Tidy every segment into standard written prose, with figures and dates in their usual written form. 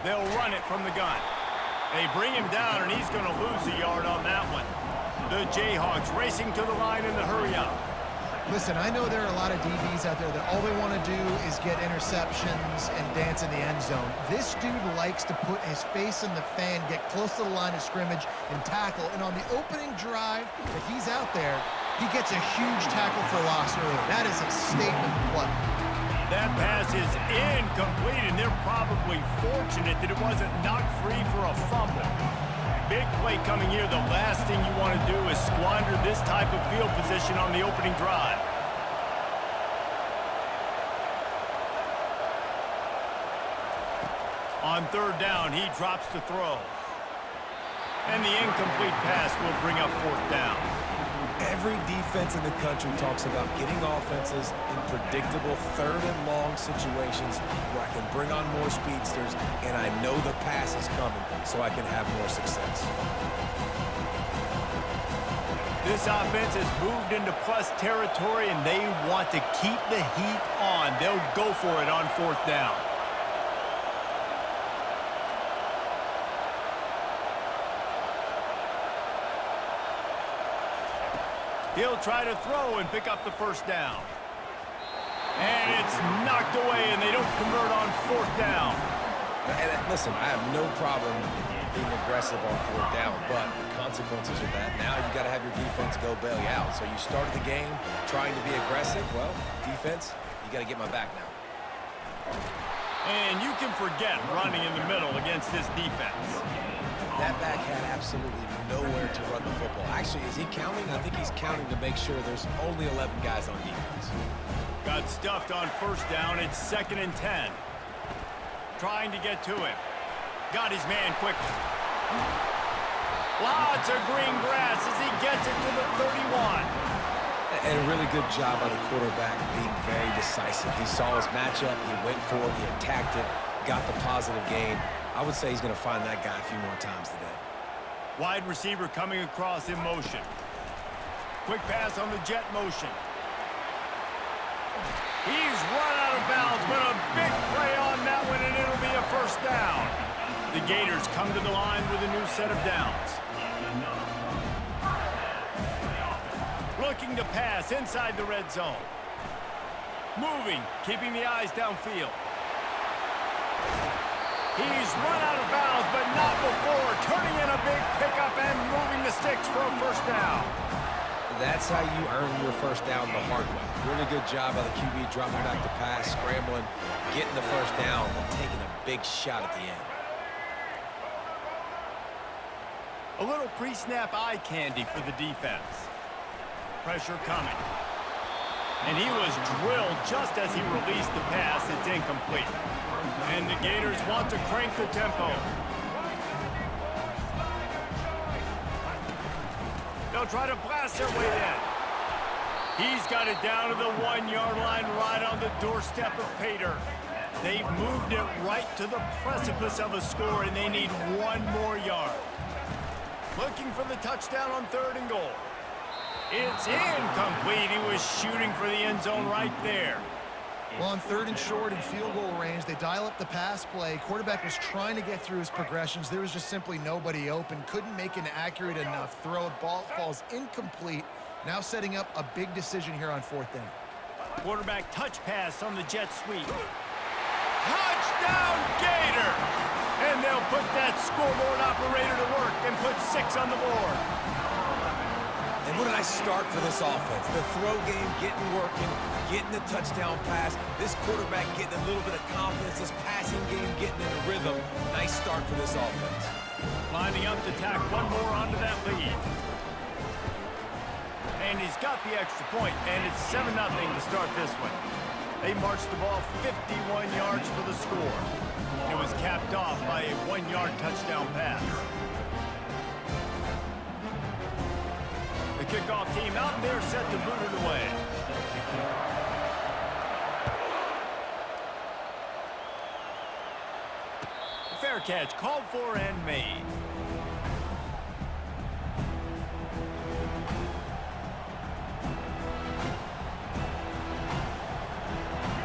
They'll run it from the gun. They bring him down, and he's going to lose a yard on that one. The Jayhawks racing to the line in the hurry-up. Listen, I know there are a lot of DBs out there that all they want to do is get interceptions and dance in the end zone. This dude likes to put his face in the fan, get close to the line of scrimmage, and tackle. And on the opening drive that he's out there, he gets a huge tackle for loss early. That is a statement play. That pass is incomplete, and they're probably fortunate that it wasn't knocked free for a fumble. Big play coming here. The last thing you want to do is squander this type of field position on the opening drive. On third down, he drops the throw. And the incomplete pass will bring up fourth down. Every defense in the country talks about getting offenses in predictable third and long situations where I can bring on more speedsters and I know the pass is coming so I can have more success. This offense has moved into plus territory and they want to keep the heat on. They'll go for it on fourth down. He'll try to throw and pick up the first down. And it's knocked away, and they don't convert on fourth down. And listen, I have no problem being aggressive on fourth down, but the consequences of that, now you got to have your defense go bail you out. So you started the game trying to be aggressive. Well, defense, you got to get my back now. And you can forget running in the middle against this defense. That back had absolutely nowhere to run the football. Actually, is he counting? I think he's counting to make sure there's only 11 guys on defense. Got stuffed on first down. It's 2nd and 10. Trying to get to him. Got his man quickly. Lots of green grass as he gets it to the 31. And a really good job by the quarterback being very decisive. He saw his matchup. He went for it. He attacked it. Got the positive gain. I would say he's going to find that guy a few more times today. Wide receiver coming across in motion. Quick pass on the jet motion. He's run out of bounds, but a big play on that one, and it'll be a first down. The Gators come to the line with a new set of downs. Looking to pass inside the red zone. Moving, keeping the eyes downfield. He's run out of bounds, but not before. Turning in a big pickup and moving the sticks for a first down. That's how you earn your first down the hard way. Really good job by the QB dropping back to pass, scrambling, getting the first down, and taking a big shot at the end. A little pre-snap eye candy for the defense. Pressure coming. And he was drilled just as he released the pass. It's incomplete. And the Gators want to crank the tempo. They'll try to blast their way in. He's got it down to the 1-yard line right on the doorstep of Pater. They've moved it right to the precipice of a score, and they need one more yard. Looking for the touchdown on 3rd and goal. It's incomplete. He was shooting for the end zone right there. Well, on 3rd and short in field goal range, they dial up the pass play. Quarterback was trying to get through his progressions. There was just simply nobody open. Couldn't make an accurate enough throw. Ball falls incomplete. Now setting up a big decision here on 4th down. Quarterback touch pass on the jet sweep. Touchdown, Gator! And they'll put that scoreboard operator to work and put 6 on the board. And what a nice start for this offense. The throw game getting working, getting the touchdown pass. This quarterback getting a little bit of confidence. This passing game getting in a rhythm. Nice start for this offense. Lining up to tack one more onto that lead. And he's got the extra point, and it's 7-0 to start this one. They marched the ball 51 yards for the score. It was capped off by a 1-yard touchdown pass. The kickoff team out there set to boot it away. Fair catch called for and made.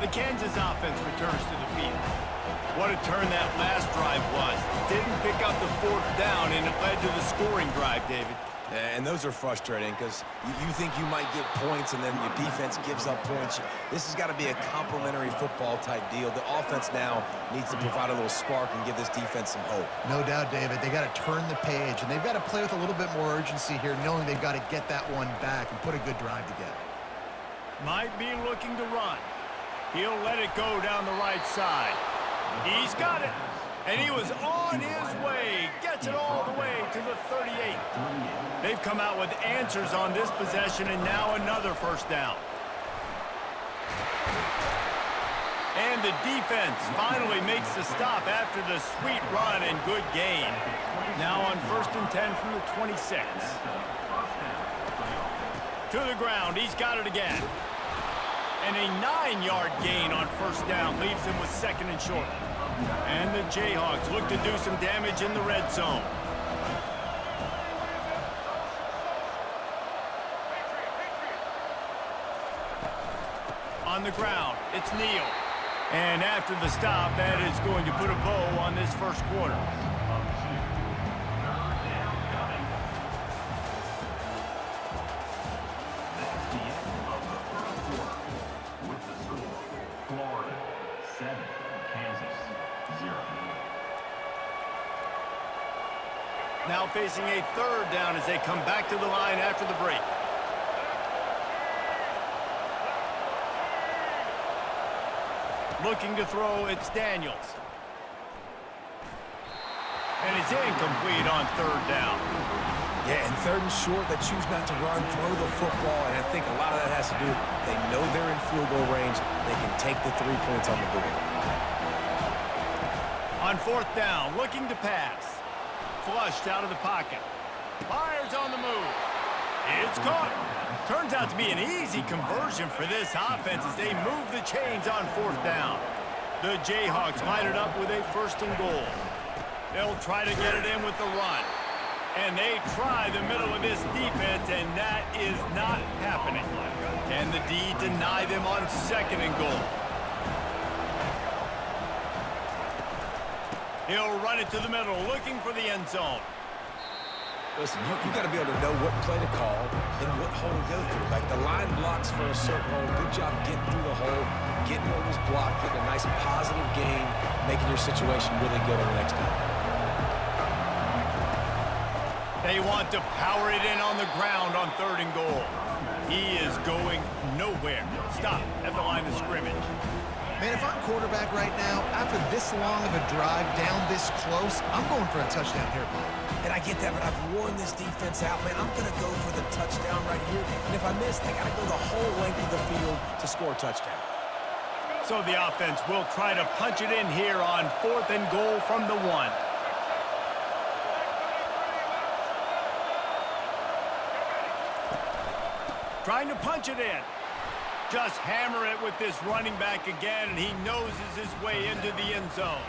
The Kansas offense returns to the field. What a turn that last drive was. Didn't pick up the fourth down, and it led to the scoring drive, David. And those are frustrating because you think you might get points and then your defense gives up points. This has got to be a complementary football type deal. The offense now needs to provide a little spark and give this defense some hope. No doubt, David. They got to turn the page, and they've got to play with a little bit more urgency here, knowing they've got to get that one back and put a good drive together. Might be looking to run. He'll let it go down the right side. He's got it. And he was on his way. Gets it all the way to the 38. They've come out with answers on this possession, and now another first down. And the defense finally makes the stop after the sweet run and good gain. Now on 1st and 10 from the 26. To the ground. He's got it again. And a 9-yard gain on first down leaves him with 2nd and short. And the Jayhawks look to do some damage in the red zone. On the ground, it's Neal. And after the stop, that is going to put a bow on this first quarter. Now facing a 3rd down as they come back to the line after the break. Looking to throw, it's Daniels. And it's incomplete on 3rd down. Yeah, and 3rd and short, they choose not to run, throw the football, and I think a lot of that has to do with they know they're in field goal range. They can take the 3 points on the board. On 4th down, looking to pass. Flushed out of the pocket. Fires on the move. It's caught. Turns out to be an easy conversion for this offense as they move the chains on 4th down. The Jayhawks line it up with a 1st and goal. They'll try to get it in with the run. And they try the middle of this defense, and that is not happening. Can the D deny them on 2nd and goal? He'll run it to the middle, looking for the end zone. Listen, you got to be able to know what play to call and what hole to go through. Like the line blocks for a certain hole. Good job getting through the hole, getting what was blocked, getting a nice positive gain, making your situation really good on the next time. They want to power it in on the ground on 3rd and goal. He is going nowhere. Stop at the line of scrimmage. Man, if I'm quarterback right now, after this long of a drive down this close, I'm going for a touchdown here, Bob. And I get that, but I've worn this defense out, man. I'm going to go for the touchdown right here. And if I miss, I got to go the whole length of the field to score a touchdown. So the offense will try to punch it in here on 4th and goal from the 1. Trying to punch it in. Just hammer it with this running back again, and he noses his way into the end zone.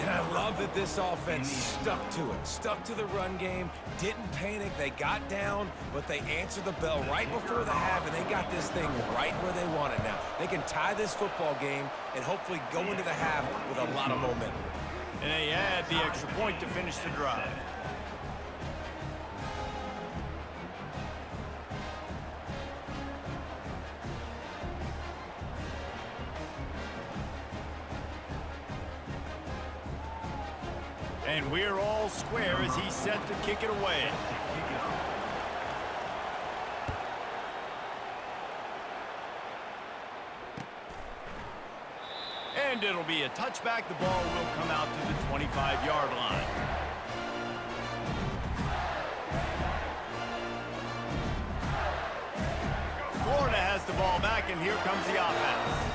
And I love that this offense stuck to it, stuck to the run game, didn't panic. They got down, but they answered the bell right before the half, and they got this thing right where they want it now. They can tie this football game and hopefully go into the half with a lot of momentum. And they add the extra point to finish the drive. And we're all square as he's set to kick it away. And it'll be a touchback. The ball will come out to the 25-yard line. Florida has the ball back, and here comes the offense.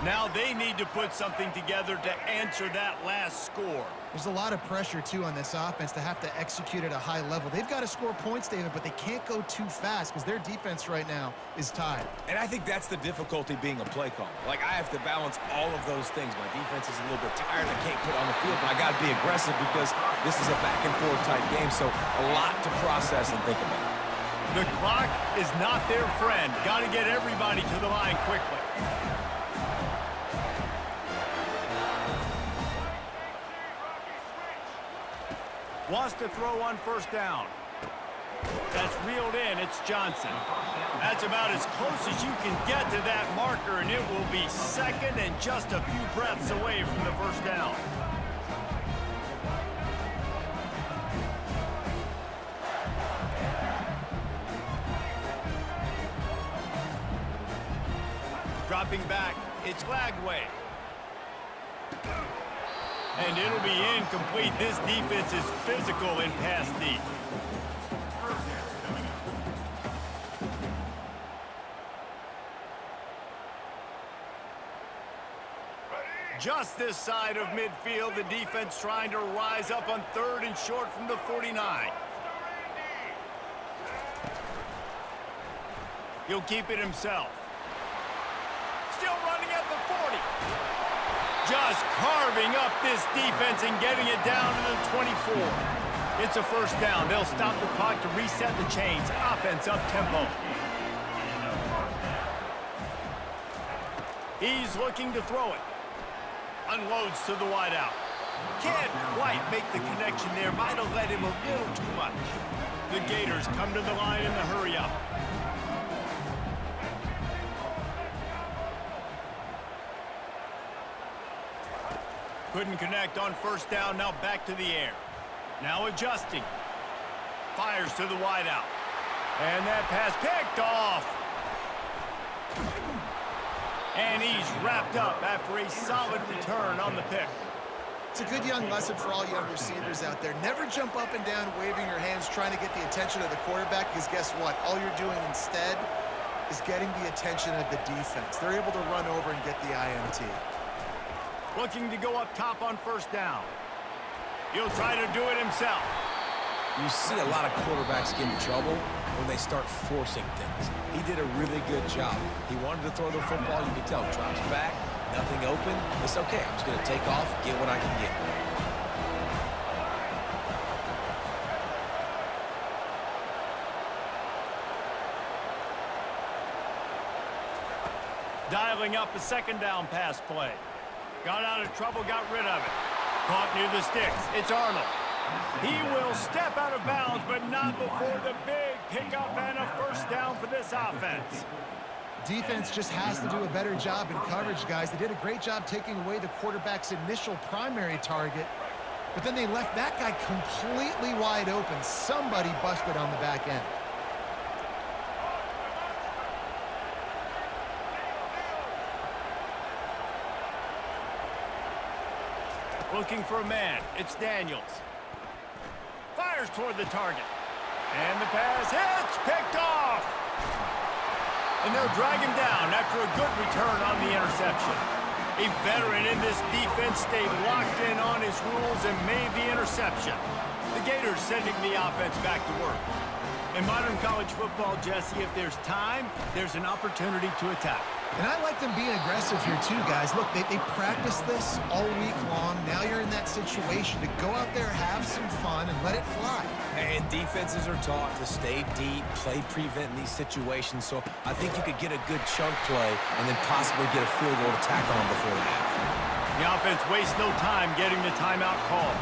Now they need to put something together to answer that last score. There's a lot of pressure, too, on this offense to have to execute at a high level. They've got to score points, David, but they can't go too fast because their defense right now is tied. And I think that's the difficulty being a play caller. Like, I have to balance all of those things. My defense is a little bit tired. I can't put it on the field, but I got to be aggressive because this is a back-and-forth type game, so a lot to process and think about. The clock is not their friend. Got to get everybody to the line quickly. Wants to throw on first down. That's reeled in. It's Johnson. That's about as close as you can get to that marker, and it will be second and just a few breaths away from the first down. Dropping back, it's Lagway. And it'll be incomplete. This defense is physical in pass deep. Just this side of midfield, the defense trying to rise up on 3rd and short from the 49. He'll keep it himself. Still running at the 40. Just carving up this defense and getting it down to the 24. It's a first down. They'll stop the clock to reset the chains. Offense up tempo. He's looking to throw it. Unloads to the wideout. Can't quite make the connection there. Might have led him a little too much. The Gators come to the line in the hurry-up. Couldn't connect on first down. Now back to the air. Now adjusting. Fires to the wideout. And that pass picked off. And he's wrapped up after a solid return on the pick. It's a good young lesson for all young receivers out there. Never jump up and down waving your hands trying to get the attention of the quarterback, because guess what? All you're doing instead is getting the attention of the defense. They're able to run over and get the INT. Looking to go up top on first down. He'll try to do it himself. You see a lot of quarterbacks get in trouble when they start forcing things. He did a really good job. He wanted to throw the football. You can tell. Drops back, nothing open. It's okay. I'm just going to take off, get what I can get. Dialing up a second down pass play. Got out of trouble, got rid of it. Caught near the sticks. It's Arnold. He will step out of bounds, but not before the big pickup and a first down for this offense. Defense just has to do a better job in coverage, guys. They did a great job taking away the quarterback's initial primary target, but then they left that guy completely wide open. Somebody busted on the back end. Looking for a man. It's Daniels. Fires toward the target. And the pass hits. Picked off. And they'll drag him down after a good return on the interception. A veteran in this defense stayed locked in on his rules and made the interception. The Gators sending the offense back to work. In modern college football, Jesse, if there's time, there's an opportunity to attack. And I like them being aggressive here too, guys. Look, they practice this all week long. Now you're in that situation to go out there, have some fun, and let it fly. And defenses are taught to stay deep, play prevent in these situations. So I think you could get a good chunk play and then possibly get a field goal to tack on before the half. The offense wastes no time getting the timeout call.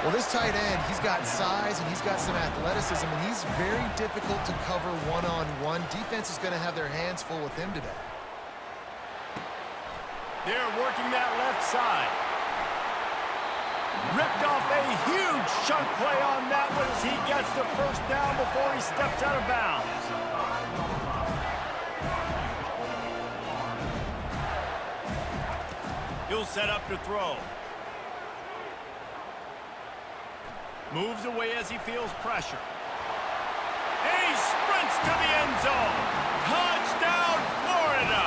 Well, this tight end, he's got size and he's got some athleticism, and he's very difficult to cover one-on-one. Defense is going to have their hands full with him today. They're working that left side. Ripped off a huge chunk play on that one as he gets the first down before he steps out of bounds. He'll set up to throw. Moves away as he feels pressure. And he sprints to the end zone. Touchdown, Florida!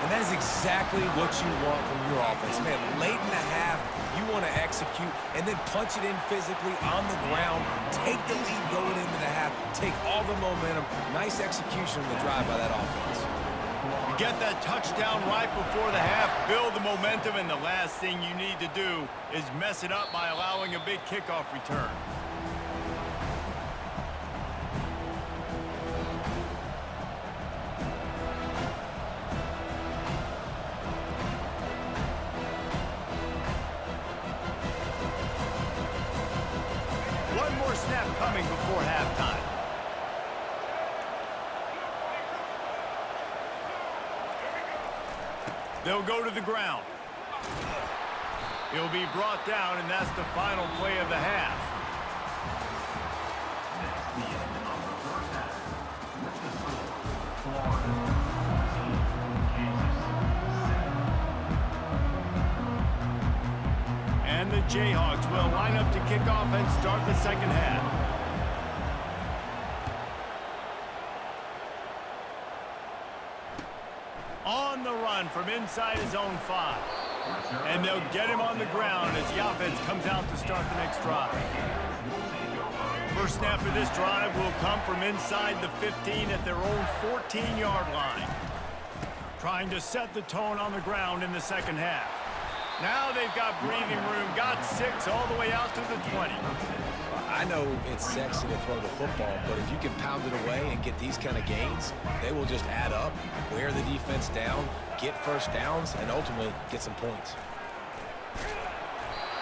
And that is exactly what you want from your offense. Man, late in the half, you want to execute and then punch it in physically on the ground. Take the lead going into the half. Take all the momentum. Nice execution on the drive by that offense. You get that touchdown right before the half, build the momentum, and the last thing you need to do is mess it up by allowing a big kickoff return. They'll go to the ground. He'll be brought down, and that's the final play of the half. And the Jayhawks will line up to kick off and start the second half. On the run from inside his own 5. And they'll get him on the ground as the offense comes out to start the next drive. First snap of this drive will come from inside the 15 at their own 14-yard line. Trying to set the tone on the ground in the second half. Now they've got breathing room, got 6 all the way out to the 20. I know it's sexy to throw the football, but if you can pound it away and get these kind of gains, they will just add up, wear the defense down, get first downs, and ultimately get some points.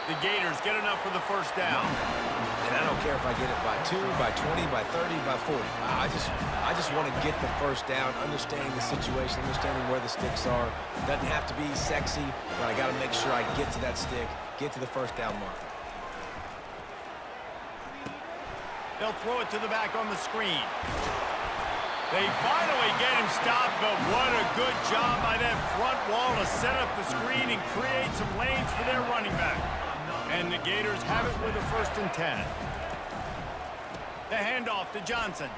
The Gators get enough for the first down. And I don't care if I get it by 2, by 20, by 30, by 40. I just want to get the first down, understanding the situation, understanding where the sticks are. Doesn't have to be sexy, but I got to make sure I get to that stick, get to the first down marker. They'll throw it to the back on the screen. They finally get him stopped, but what a good job by that front wall to set up the screen and create some lanes for their running back. And the Gators have it with a 1st and 10. The handoff to Johnson.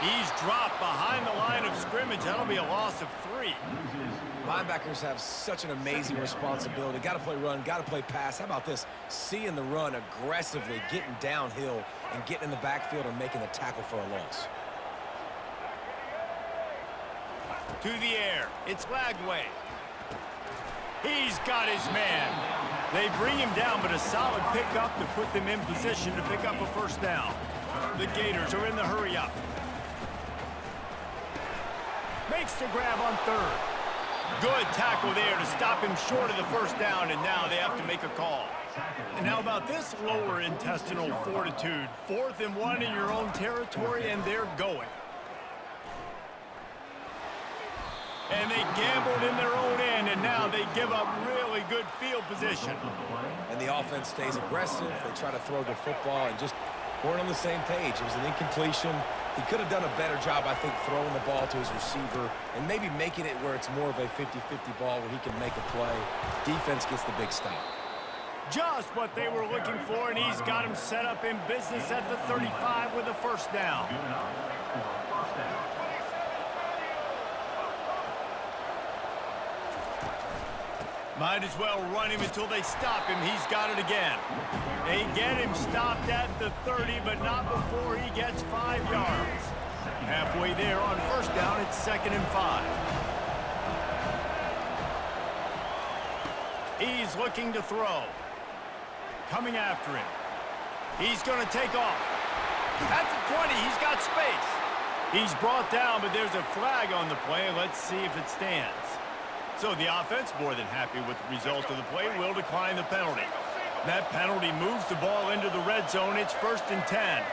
He's dropped behind the line of scrimmage. That'll be a loss of 3. Linebackers have such an amazing responsibility. Got to play run, got to play pass. How about this? Seeing the run aggressively, getting downhill, and getting in the backfield and making the tackle for a loss. To the air. It's Lagway. He's got his man. They bring him down, but a solid pickup to put them in position to pick up a first down. The Gators are in the hurry-up. Makes the grab on 3rd. Good tackle there to stop him short of the first down, and now they have to make a call. And how about this lower intestinal fortitude? 4th and 1 in your own territory, and they're going. And they gambled in their own end, and now they give up really good field position. And the offense stays aggressive. They try to throw the football and just weren't on the same page. It was an incompletion. He could have done a better job, I think, throwing the ball to his receiver and maybe making it where it's more of a 50-50 ball where he can make a play. Defense gets the big stop. Just what they were looking for, and he's got him set up in business at the 35 with a first down. Might as well run him until they stop him. He's got it again. They get him stopped at the 30, but not before he gets 5 yards. Halfway there on first down, it's 2nd and 5. He's looking to throw. Coming after him. He's going to take off. At the 20, he's got space. He's brought down, but there's a flag on the play. Let's see if it stands. So the offense, more than happy with the result of the play, will decline the penalty. That penalty moves the ball into the red zone. It's 1st and 10.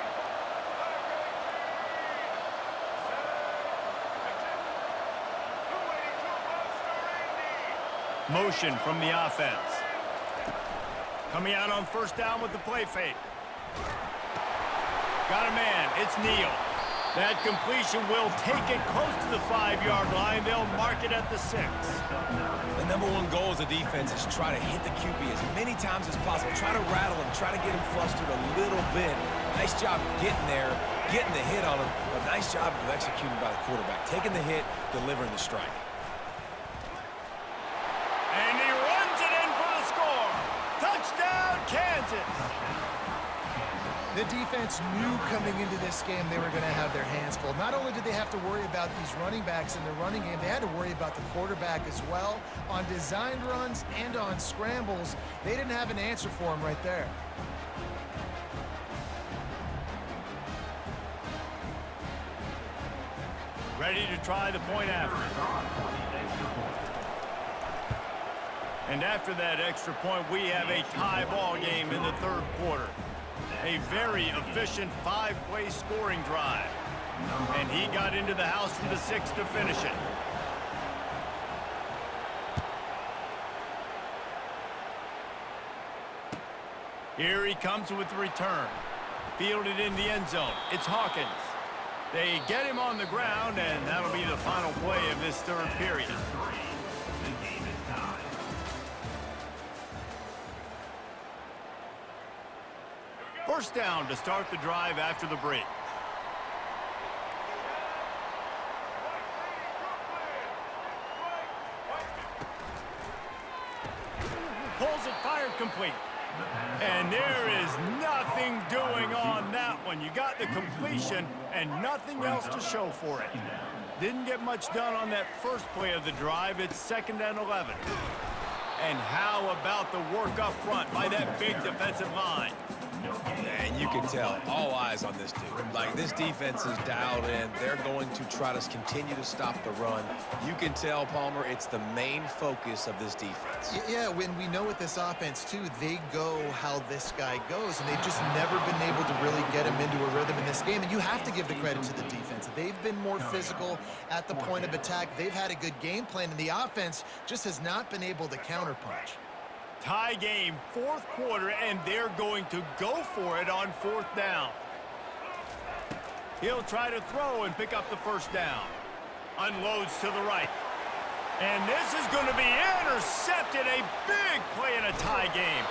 Motion from the offense. Coming out on first down with the play fake. Got a man. It's Neal. That completion will take it close to the 5-yard line. They'll mark it at the 6. The number one goal as a defense is try to hit the QB as many times as possible. Try to rattle him, try to get him flustered a little bit. Nice job getting there, getting the hit on him, but nice job of executing by the quarterback. Taking the hit, delivering the strike. And he runs it in for the score. Touchdown, Kansas. The defense knew coming into this game they were going to have their hands full. Not only did they have to worry about these running backs in the running game, they had to worry about the quarterback as well. On designed runs and on scrambles, they didn't have an answer for him right there. Ready to try the point after. And after that extra point, we have a tie ball game in the 3rd quarter. A very efficient 5-play scoring drive. And he got into the house from the 6 to finish it. Here he comes with the return. Fielded in the end zone. It's Hawkins. They get him on the ground, and that'll be the final play of this third period. First down to start the drive after the break. Pulls it, fired, complete. And there is nothing doing on that one. You got the completion and nothing else to show for it. Didn't get much done on that first play of the drive. It's 2nd and 11. And how about the work up front by that big defensive line? And you can tell, all eyes on this dude. Like, this defense is dialed in. They're going to try to continue to stop the run. You can tell, Palmer, it's the main focus of this defense. Yeah, when we know with this offense, too, they go how this guy goes, and they've just never been able to really get him into a rhythm in this game. And you have to give the credit to the defense. They've been more physical at the point of attack. They've had a good game plan, and the offense just has not been able to counterpunch. Tie game, 4th quarter, and they're going to go for it on 4th down. He'll try to throw and pick up the first down. Unloads to the right. And this is going to be intercepted. A big play in a tie game.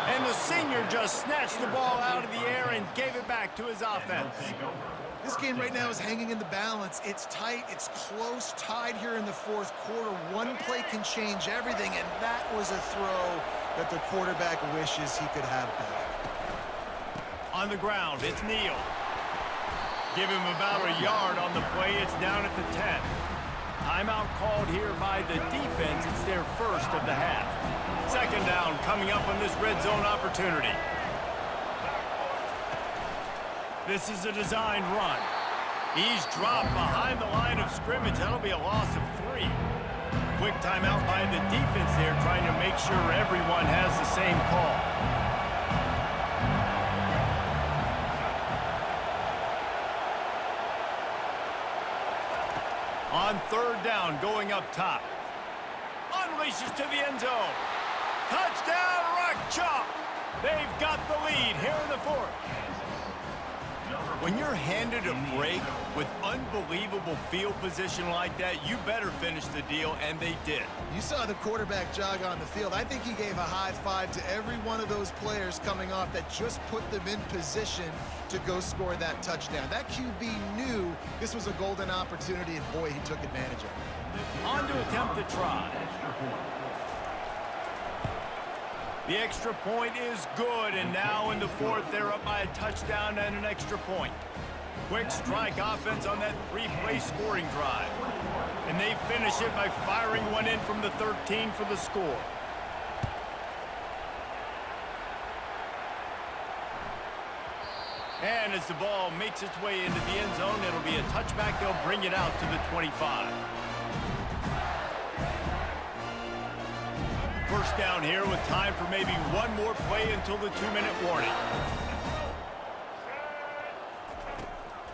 And the senior just snatched the ball out of the air and gave it back to his offense. This game right now is hanging in the balance. It's tight, it's close, tied here in the 4th quarter. One play can change everything, and that was a throw that the quarterback wishes he could have back. On the ground, it's Neal. Give him about a yard on the play. It's down at the 10. Timeout called here by the defense. It's their first of the half. 2nd down coming up on this red zone opportunity. This is a designed run. He's dropped behind the line of scrimmage. That'll be a loss of 3. Quick timeout by the defense there, trying to make sure everyone has the same call. On 3rd down, going up top. Unleashes to the end zone. Touchdown, Rock Chalk. They've got the lead here in the 4th. When you're handed a break with unbelievable field position like that, you better finish the deal, and they did. You saw the quarterback jog on the field. I think he gave a high five to every one of those players coming off that just put them in position to go score that touchdown. That QB knew this was a golden opportunity, and boy, he took advantage of it. On to attempt the try. The extra point is good, and now in the 4th, they're up by a touchdown and an extra point. Quick strike offense on that 3-play scoring drive. And they finish it by firing one in from the 13 for the score. And as the ball makes its way into the end zone, it'll be a touchback. They'll bring it out to the 25. First down here with time for maybe one more play until the 2-minute warning.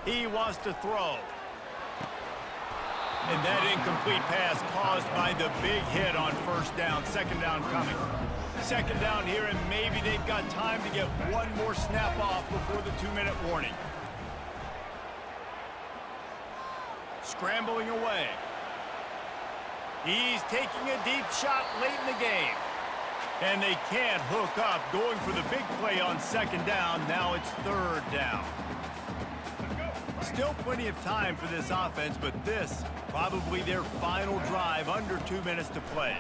He wants to throw. And that incomplete pass caused by the big hit on 1st down. 2nd down coming. 2nd down here, and maybe they've got time to get one more snap off before the 2-minute warning. Scrambling away. He's taking a deep shot late in the game. And they can't hook up, going for the big play on 2nd down. Now it's 3rd down. Still plenty of time for this offense, but this probably their final drive, under 2 minutes to play.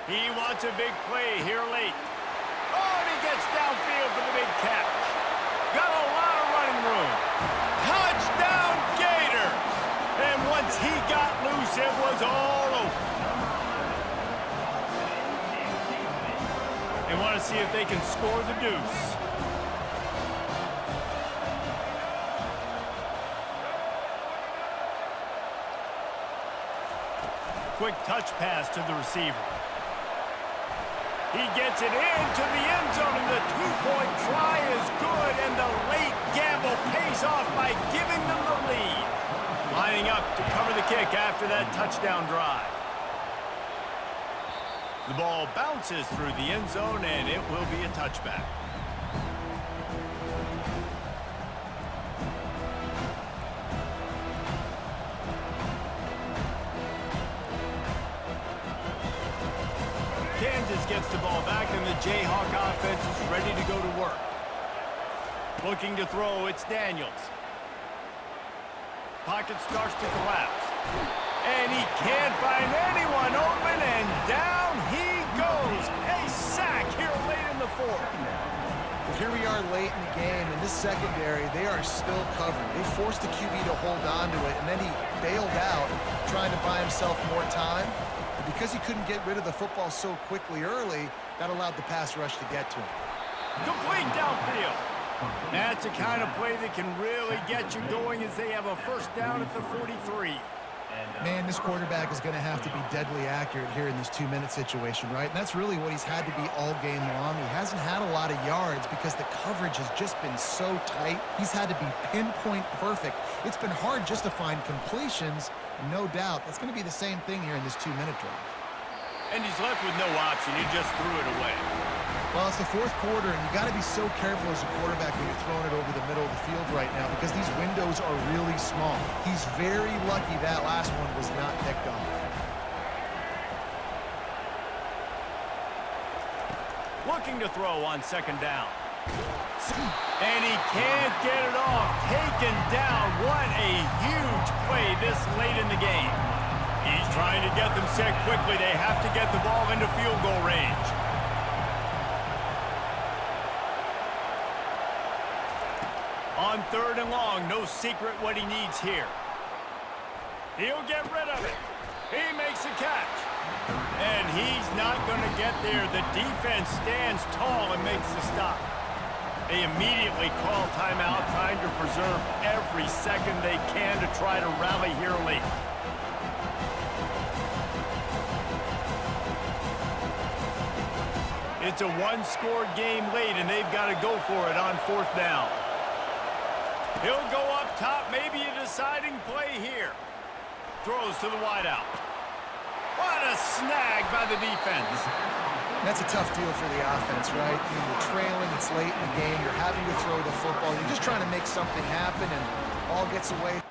He wants a big play here late. Oh, and he gets downfield for the big catch. Got a lot of running room. Touchdown, Gators! And once he got loose, it was all over. They want to see if they can score the deuce. Quick touch pass to the receiver. He gets it into the end zone, and the 2-point try is good, and the late gamble pays off by giving them the lead. Lining up to cover the kick after that touchdown drive. The ball bounces through the end zone, and it will be a touchback. Kansas gets the ball back, and the Jayhawk offense is ready to go to work. Looking to throw, it's Daniels. Pocket starts to collapse. And he can't find anyone open, and down he goes. A sack here late in the fourth. Well, here we are late in the game, and this secondary, they are still covering. They forced the QB to hold on to it, and then he bailed out, trying to buy himself more time. And because he couldn't get rid of the football so quickly early, that allowed the pass rush to get to him. Complete downfield. That's a kind of play that can really get you going as they have a first down at the 43. Man, this quarterback is going to have to be deadly accurate here in this 2-minute situation, right? And that's really what he's had to be all game long. He hasn't had a lot of yards because the coverage has just been so tight. He's had to be pinpoint perfect. It's been hard just to find completions, no doubt. That's going to be the same thing here in this 2-minute drive. And he's left with no option. He just threw it away. Well, it's the fourth quarter, and you got to be so careful as a quarterback when you're throwing it over the middle of the field right now because these windows are really small. He's very lucky that last one was not picked off. Looking to throw on second down. And he can't get it off. Taken down. What a huge play this late in the game. He's trying to get them set quickly. They have to get the ball into field goal range. On third and long, no secret what he needs here. He'll get rid of it. He makes a catch. And he's not going to get there. The defense stands tall and makes the stop. They immediately call timeout, trying to preserve every second they can to try to rally here late. It's a one-score game late, and they've got to go for it on fourth down. He'll go up top, maybe a deciding play here. Throws to the wideout. What a snag by the defense. That's a tough deal for the offense, right? I mean, you're trailing, it's late in the game, you're having to throw the football, you're just trying to make something happen, and ball gets away.